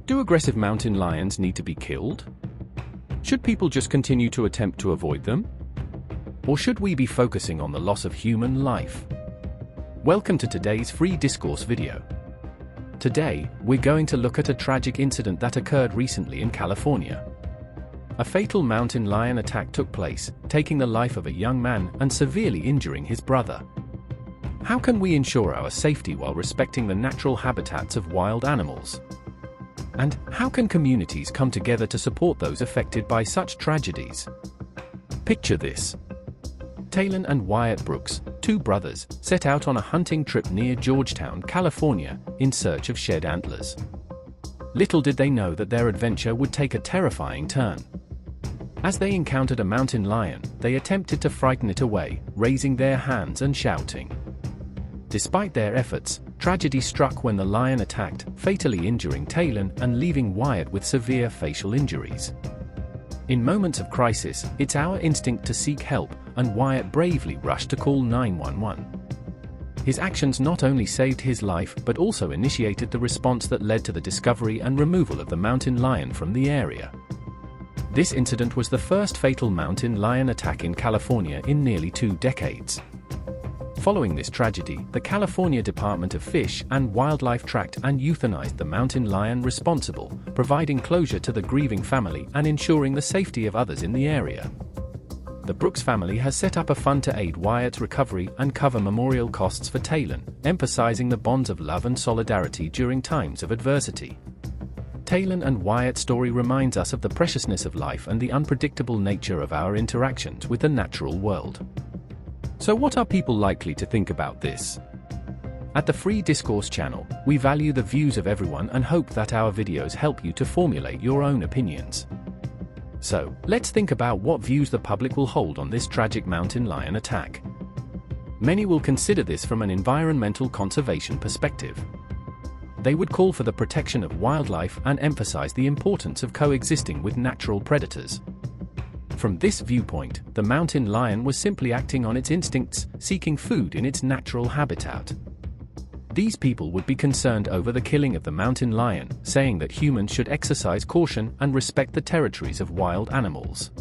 Do aggressive mountain lions need to be killed? Should people just continue to attempt to avoid them? Or should we be focusing on the loss of human life? Welcome to today's free discourse video. Today, we're going to look at a tragic incident that occurred recently in California. A fatal mountain lion attack took place, taking the life of a young man and severely injuring his brother. How can we ensure our safety while respecting the natural habitats of wild animals? And how can communities come together to support those affected by such tragedies? Picture this. Taylen and Wyatt Brooks, two brothers, set out on a hunting trip near Georgetown, California, in search of shed antlers. Little did they know that their adventure would take a terrifying turn. As they encountered a mountain lion, they attempted to frighten it away, raising their hands and shouting. Despite their efforts, tragedy struck when the lion attacked, fatally injuring Taylen and leaving Wyatt with severe facial injuries. In moments of crisis, it's our instinct to seek help, and Wyatt bravely rushed to call 911. His actions not only saved his life but also initiated the response that led to the discovery and removal of the mountain lion from the area. This incident was the first fatal mountain lion attack in California in nearly 2 decades. Following this tragedy, the California Department of Fish and Wildlife tracked and euthanized the mountain lion responsible, providing closure to the grieving family and ensuring the safety of others in the area. The Brooks family has set up a fund to aid Wyatt's recovery and cover memorial costs for Taylen, emphasizing the bonds of love and solidarity during times of adversity. Taylen and Wyatt's story reminds us of the preciousness of life and the unpredictable nature of our interactions with the natural world. So what are people likely to think about this? At the Free Discourse channel, we value the views of everyone and hope that our videos help you to formulate your own opinions. So, let's think about what views the public will hold on this tragic mountain lion attack. Many will consider this from an environmental conservation perspective. They would call for the protection of wildlife and emphasize the importance of coexisting with natural predators. From this viewpoint, the mountain lion was simply acting on its instincts, seeking food in its natural habitat. These people would be concerned over the killing of the mountain lion, saying that humans should exercise caution and respect the territories of wild animals.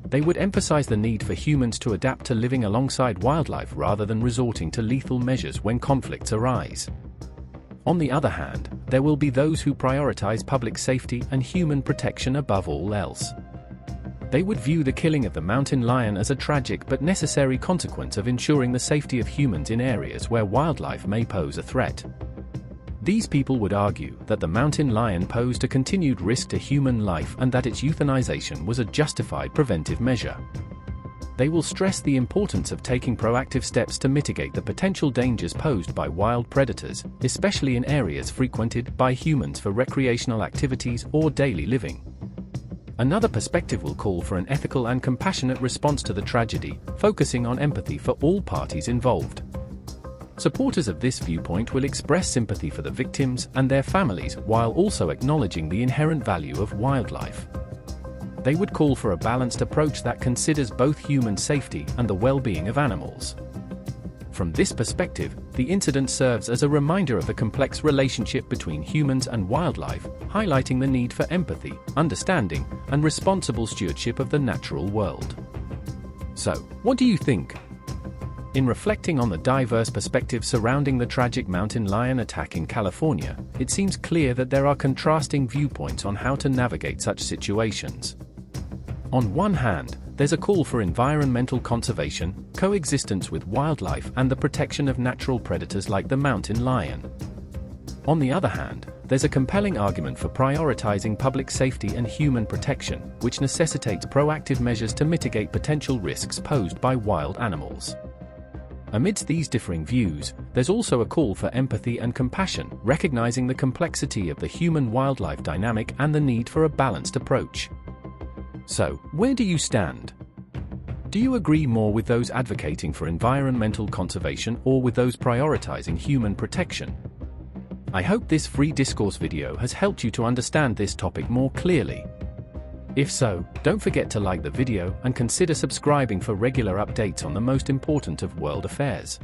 They would emphasize the need for humans to adapt to living alongside wildlife rather than resorting to lethal measures when conflicts arise. On the other hand, there will be those who prioritize public safety and human protection above all else. They would view the killing of the mountain lion as a tragic but necessary consequence of ensuring the safety of humans in areas where wildlife may pose a threat. These people would argue that the mountain lion posed a continued risk to human life and that its euthanization was a justified preventive measure. They will stress the importance of taking proactive steps to mitigate the potential dangers posed by wild predators, especially in areas frequented by humans for recreational activities or daily living. Another perspective will call for an ethical and compassionate response to the tragedy, focusing on empathy for all parties involved. Supporters of this viewpoint will express sympathy for the victims and their families while also acknowledging the inherent value of wildlife. They would call for a balanced approach that considers both human safety and the well-being of animals. From this perspective, the incident serves as a reminder of the complex relationship between humans and wildlife, highlighting the need for empathy, understanding, and responsible stewardship of the natural world. So, what do you think? In reflecting on the diverse perspectives surrounding the tragic mountain lion attack in California, it seems clear that there are contrasting viewpoints on how to navigate such situations. On one hand, there's a call for environmental conservation, coexistence with wildlife, and the protection of natural predators like the mountain lion. On the other hand, there's a compelling argument for prioritizing public safety and human protection, which necessitates proactive measures to mitigate potential risks posed by wild animals. Amidst these differing views, there's also a call for empathy and compassion, recognizing the complexity of the human-wildlife dynamic and the need for a balanced approach. So, where do you stand? Do you agree more with those advocating for environmental conservation or with those prioritizing human protection? I hope this free discourse video has helped you to understand this topic more clearly. If so, don't forget to like the video and consider subscribing for regular updates on the most important of world affairs.